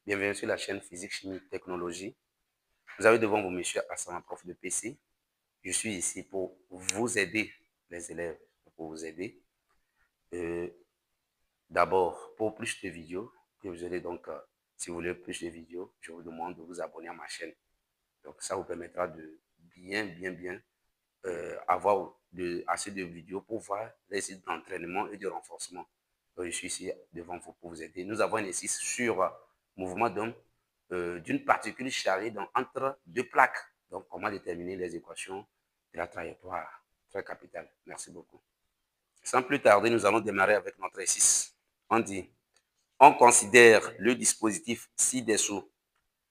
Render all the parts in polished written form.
Bienvenue sur la chaîne Physique, Chimie, Technologie. Vous avez devant vous monsieur Hassan, prof de PC. Je suis ici pour vous aider, les élèves, pour vous aider. D'abord, pour plus de vidéos, que vous allez donc, si vous voulez plus de vidéos, je vous demande de vous abonner à ma chaîne. Donc, ça vous permettra de bien avoir assez de vidéos pour voir les sites d'entraînement et de renforcement. Donc, je suis ici devant vous pour vous aider. Nous avons un exercice sur mouvement d'une particule chargée entre deux plaques. Donc, comment déterminer les équations de la trajectoire. Très capital. Merci beaucoup. Sans plus tarder, nous allons démarrer avec notre exercice. On dit, on considère le dispositif ci-dessous.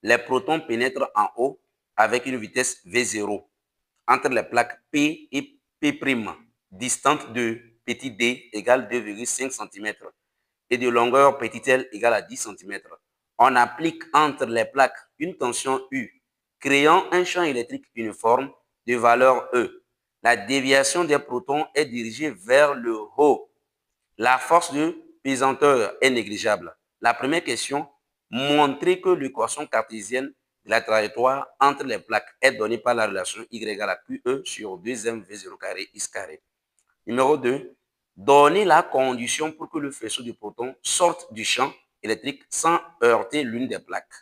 Les protons pénètrent en haut avec une vitesse V0 entre les plaques P et P', distante de petit d égale 2,5 cm et de longueur petit l égale à 10 cm. On applique entre les plaques une tension U, créant un champ électrique uniforme de valeur E. La déviation des protons est dirigée vers le haut. La force de pesanteur est négligeable. La première question, montrer que l'équation cartésienne de la trajectoire entre les plaques est donnée par la relation Y égale à QE sur 2mV0 carré X carré. Numéro 2, donner la condition pour que le faisceau de protons sorte du champ électrique sans heurter l'une des plaques.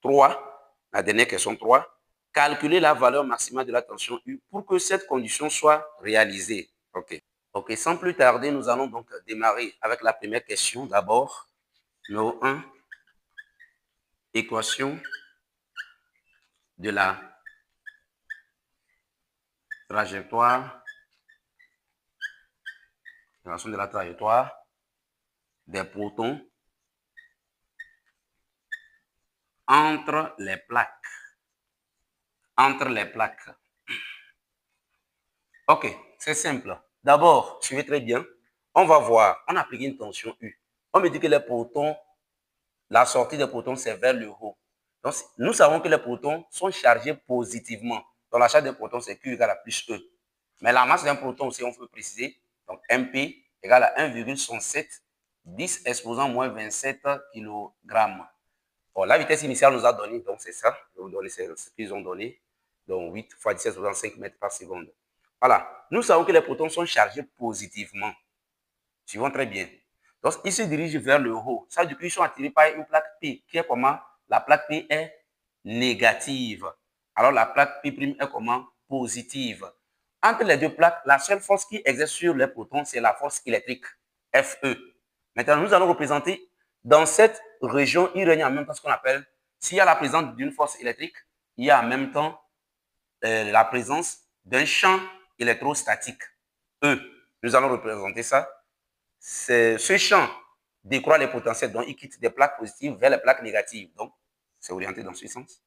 3, la dernière question 3, calculer la valeur maximale de la tension U pour que cette condition soit réalisée. Ok, sans plus tarder, nous allons donc démarrer avec la première question. D'abord, numéro 1, équation de la trajectoire, des protons entre les plaques. Ok, c'est simple. D'abord, suivez très bien. On va voir, on applique une tension U. On me dit que les protons, la sortie des protons, c'est vers le haut. Donc, nous savons que les protons sont chargés positivement. Donc, la charge des protons, c'est Q égale à plus E. Mais la masse d'un proton aussi, on peut préciser. Donc, MP égale à 1,67, 10 exposant moins 27 kg. Bon, la vitesse initiale nous a donné, donc c'est ça. Je vais vous donner ce qu'ils ont donné. Donc, 8 fois 10 exposant 5 mètres par seconde. Voilà. Nous savons que les protons sont chargés positivement. Suivons très bien. Donc, ils se dirigent vers le haut. Ça, du coup, ils sont attirés par une plaque P, qui est comment? La plaque P est négative. Alors, la plaque P' est comment? Positive. Entre les deux plaques, la seule force qui exerce sur les protons, c'est la force électrique, Fe. Maintenant, nous allons représenter, dans cette région, il règne en même temps ce qu'on appelle, s'il y a la présence d'une force électrique, il y a en même temps la présence d'un champ électrostatique, E. Nous allons représenter ça. Ce champ décroît les potentiels, donc il quitte des plaques positives vers les plaques négatives. Donc, c'est orienté dans ce sens.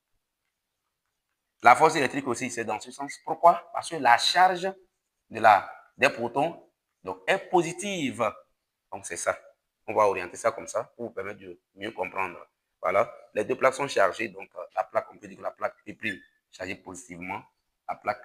La force électrique aussi, c'est dans ce sens. Pourquoi? Parce que la charge des protons donc, est positive. Donc, c'est ça. On va orienter ça comme ça pour vous permettre de mieux comprendre. Voilà. Les deux plaques sont chargées. Donc, la plaque, on peut dire que la plaque P' chargée positivement, la plaque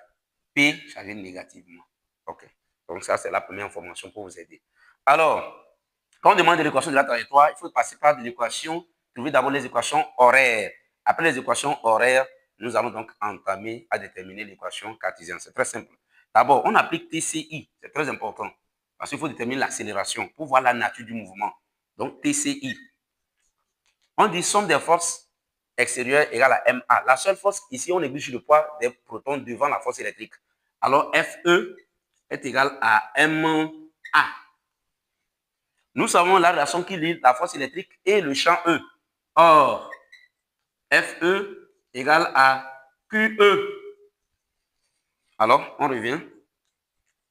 P chargée négativement. OK. Donc, ça, c'est la première information pour vous aider. Alors, quand on demande l'équation de la trajectoire, il faut passer par l'équation, trouver d'abord les équations horaires. Après les équations horaires, nous allons donc entamer à déterminer l'équation cartésienne. C'est très simple. D'abord, on applique TCI. C'est très important. Parce qu'il faut déterminer l'accélération pour voir la nature du mouvement. Donc, TCI. On dit somme des forces extérieures égale à MA. La seule force, ici, on néglige le poids des protons devant la force électrique. Alors, FE est égal à MA. Nous savons la relation qui lie la force électrique et le champ E. Or, FE égale à QE. Alors, on revient.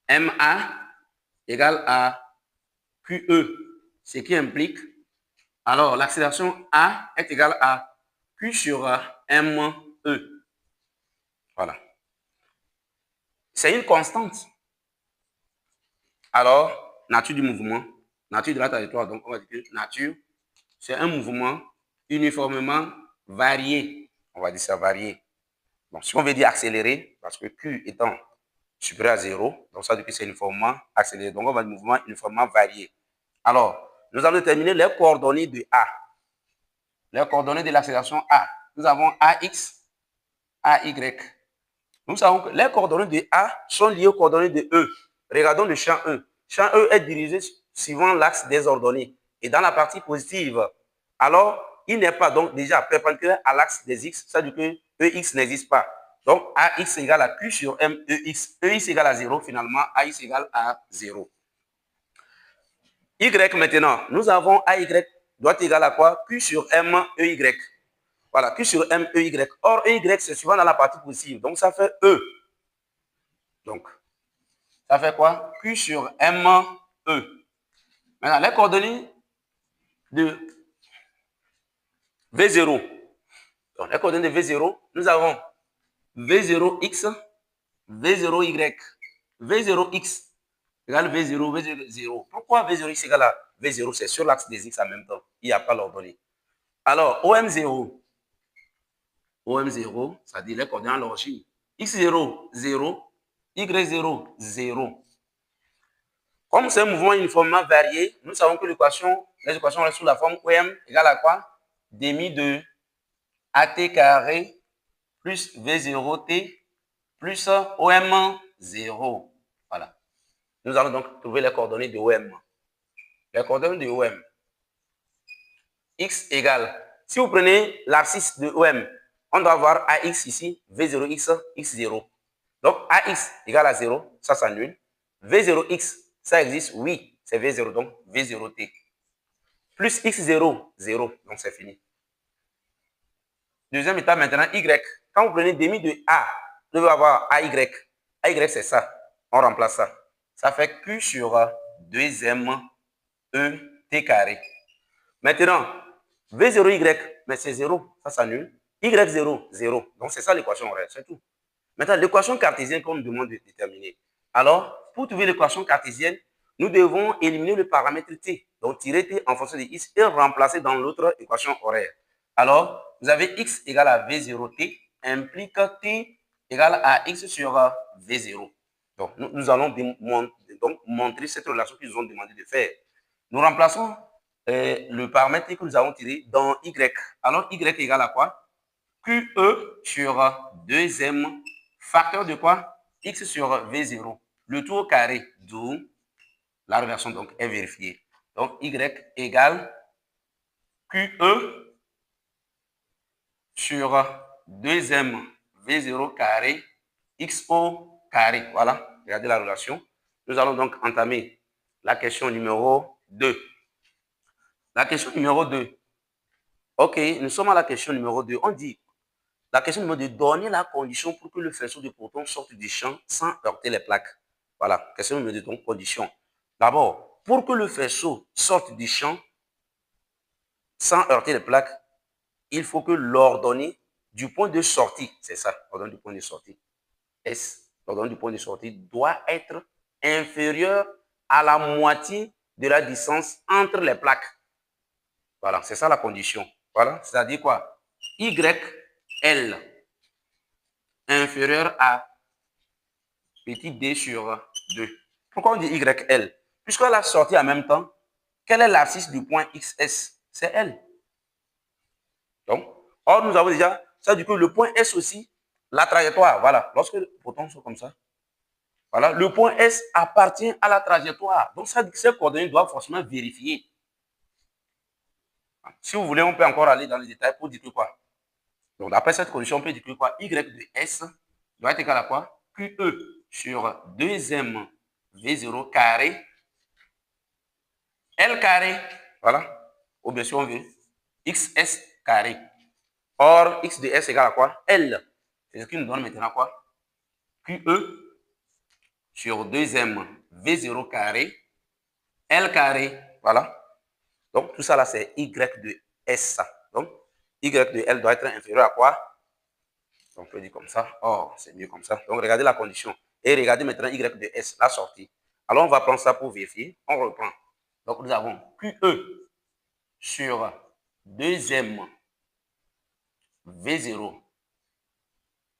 MA égale à QE. Ce qui implique, alors l'accélération A est égale à Q sur ME. Voilà. C'est une constante. Alors, nature du mouvement, nature de la trajectoire, donc on va dire que nature, c'est un mouvement uniformément varié. On va dire ça varié. Bon, si on veut dire accéléré, parce que Q étant supérieur à 0, donc ça veut dire que c'est uniformément accéléré. Donc on va dire mouvement uniformément varié. Alors, nous allons déterminer les coordonnées de A. les coordonnées de l'accélération A. Nous avons AX, AY. Nous savons que les coordonnées de A sont liées aux coordonnées de E. Regardons le champ E. Champ E est dirigé suivant l'axe des ordonnées. Et dans la partie positive, alors, il n'est pas donc déjà perpendiculaire à l'axe des X. Ça veut dire que EX n'existe pas. Donc, AX égale à Q sur M EX. EX égale à 0, finalement, AX égale à 0. Y maintenant, nous avons AY doit être égal à quoi? Q sur M EY. Voilà, Q sur M EY. Or, EY, c'est suivant dans la partie positive. Donc, ça fait E. Donc, ça fait quoi? Q sur M E. Maintenant, les coordonnées de V0. Donc, les coordonnées de V0, nous avons V0X, V0Y, V0X égale V0, V0. Pourquoi V0X égale à V0? C'est sur l'axe des X en même temps. Il n'y a pas l'ordonnée. Alors, OM0, OM0, ça dit les coordonnées à l'origine. X0, 0, Y0, 0. Comme c'est un mouvement uniformément varié, nous savons que les équations restent sous la forme OM égale à quoi? Demi de AT carré plus V0T plus OM 0. Voilà. Nous allons donc trouver les coordonnées de OM. Les coordonnées de OM. X égale, si vous prenez l'abscisse de OM, on doit avoir AX ici, V0X, X0. Donc AX égale à 0, ça s'annule. V0X, ça existe, oui, c'est V0, donc V0T. Plus X0, 0, donc c'est fini. Deuxième étape maintenant, Y. Quand vous prenez demi de A, vous devez avoir AY. AY, c'est ça. On remplace ça. Ça fait Q sur 2M E T carré. Maintenant, V0Y, mais c'est 0, ça s'annule. Y0, 0. Donc c'est ça l'équation horaire, c'est tout. Maintenant, l'équation cartésienne qu'on nous demande de déterminer. Alors, pour trouver l'équation cartésienne, nous devons éliminer le paramètre T. Donc, tirer T en fonction de X et remplacer dans l'autre équation horaire. Alors, vous avez X égale à V0T, implique T égale à X sur V0. Donc, nous allons donc montrer cette relation qu'ils nous ont demandé de faire. Nous remplaçons le paramètre que nous avons tiré dans Y. Alors, Y égale à quoi? QE sur 2M facteur de quoi? X sur V0. Le tout au carré, d'où la réversion donc est vérifiée. Donc, Y égale QE sur 2M V0 carré XO carré. Voilà, regardez la relation. Nous allons donc entamer la question numéro 2. La question numéro 2. OK, nous sommes à la question numéro 2. On dit, la question numéro 2, donner la condition pour que le faisceau de protons sorte du champ sans heurter les plaques. Voilà, question numéro 2, donc condition. D'abord, pour que le faisceau sorte du champ sans heurter les plaques, il faut que l'ordonnée du point de sortie, c'est ça, l'ordonnée du point de sortie, S, l'ordonnée du point de sortie doit être inférieure à la moitié de la distance entre les plaques. Voilà, c'est ça la condition. Voilà, c'est-à-dire quoi? YL inférieur à petit d sur 2. Pourquoi on dit YL? Puisqu'on l'a sorti en même temps, quelle est l'abscisse du point XS? C'est L. Donc, or, nous avons déjà, ça veut dire que le point S aussi, la trajectoire, voilà, lorsque les protons sont comme ça, voilà, le point S appartient à la trajectoire. Donc, ça, ces coordonnées doivent forcément vérifier. Si vous voulez, on peut encore aller dans les détails pour dire que quoi? Donc, d'après cette condition, on peut dire que quoi? Y de S doit être égal à quoi? QE sur 2M V0 carré L carré, voilà, ou bien si on veut, XS carré. Or, X de S égale à quoi? L. C'est ce qui nous donne maintenant quoi? QE sur 2M V0 carré L carré, voilà. Donc, tout ça là, c'est Y de S. Donc, Y de L doit être inférieur à quoi? Donc, on peut dire comme ça. Or, c'est mieux comme ça. Donc, regardez la condition. Et regardez maintenant Y de S, la sortie. Alors, on va prendre ça pour vérifier. On reprend. Donc, nous avons QE sur 2M V0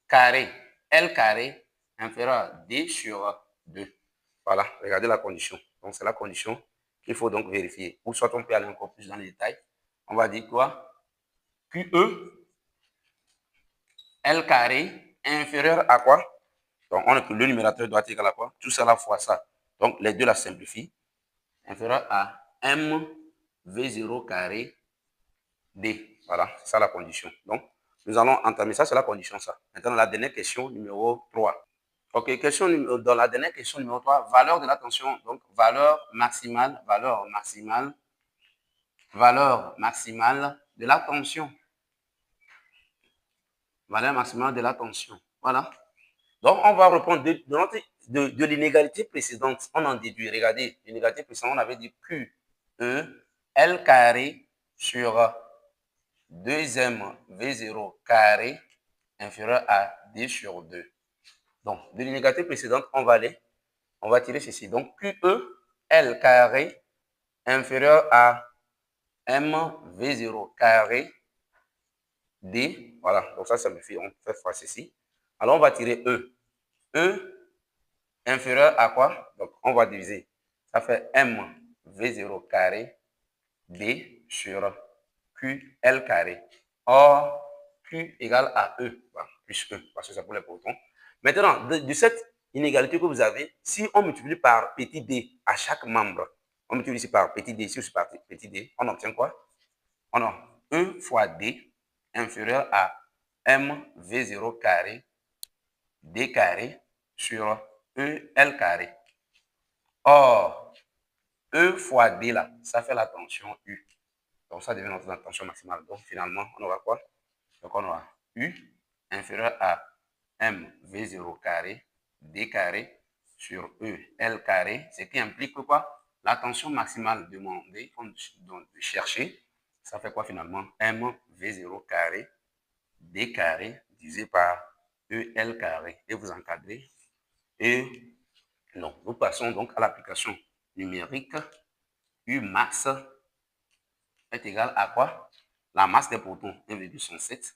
carré L carré inférieur à D sur 2. Voilà, regardez la condition. Donc, c'est la condition qu'il faut donc vérifier. Ou soit on peut aller encore plus dans les détails. On va dire quoi? QE, L carré inférieur à quoi? Donc, le numérateur doit être égal à quoi? Tout ça fois ça. Donc, les deux la simplifient. Inférieur à M V0 carré D. Voilà, c'est ça la condition. Donc, nous allons entamer ça, c'est la condition ça. Maintenant, la dernière question, numéro 3. Ok, dans la dernière question numéro 3, valeur de la tension. Donc, valeur maximale de la tension. Valeur maximale de la tension. Voilà. Donc, on va reprendre de l'inégalité précédente. On en déduit. Regardez, l'inégalité précédente, on avait dit QE, L carré sur 2M V0 carré inférieur à D sur 2. Donc, de l'inégalité précédente, on va tirer ceci. Donc, QE, L carré inférieur à M V0 carré D. Voilà, donc ça simplifie. On fait fois ceci. Alors, on va tirer E. E inférieur à quoi? Donc, on va diviser. Ça fait M V0 carré D sur QL carré. Or, Q égale à E, plus E, parce que c'est pour les protons. Maintenant, de cette inégalité que vous avez, si on multiplie par petit d à chaque membre, on multiplie ici par petit d, ici aussi par petit d, on obtient quoi? On a 1 fois d inférieur à mv0 carré d carré sur EL carré. Or, E fois D là, ça fait la tension U. Donc, ça devient notre tension maximale. Donc, finalement, on aura quoi? Donc, on aura U inférieur à mv0 carré D carré sur EL carré, ce qui implique quoi? La tension maximale demandée, de chercher, ça fait quoi finalement? mv0 carré D carré divisé par EL carré. Et vous encadrez. Et non, nous passons donc à l'application numérique. U max est égal à quoi? La masse des protons, 1,67,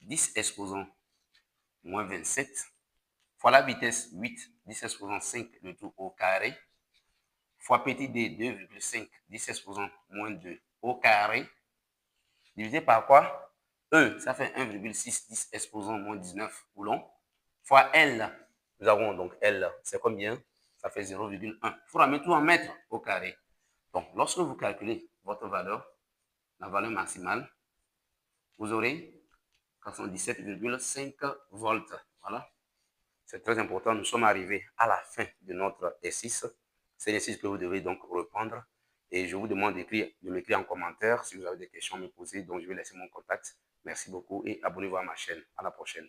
10 exposant moins 27, fois la vitesse 8, 10 exposant 5, le tout au carré, fois petit d, 2,5, 10 exposant moins 2 au carré, divisé par quoi? E, ça fait 1,6, 10 exposant moins 19 coulombs, fois L, nous avons donc L, c'est combien? Ça fait 0,1. Il faut mettre tout en mètres au carré. Donc, lorsque vous calculez votre valeur, la valeur maximale, vous aurez 417,5 volts. Voilà. C'est très important. Nous sommes arrivés à la fin de notre exercice. C'est l'exercice que vous devez donc reprendre. Et je vous demande de m'écrire en commentaire si vous avez des questions à me poser, donc je vais laisser mon contact. Merci beaucoup et abonnez-vous à ma chaîne. À la prochaine.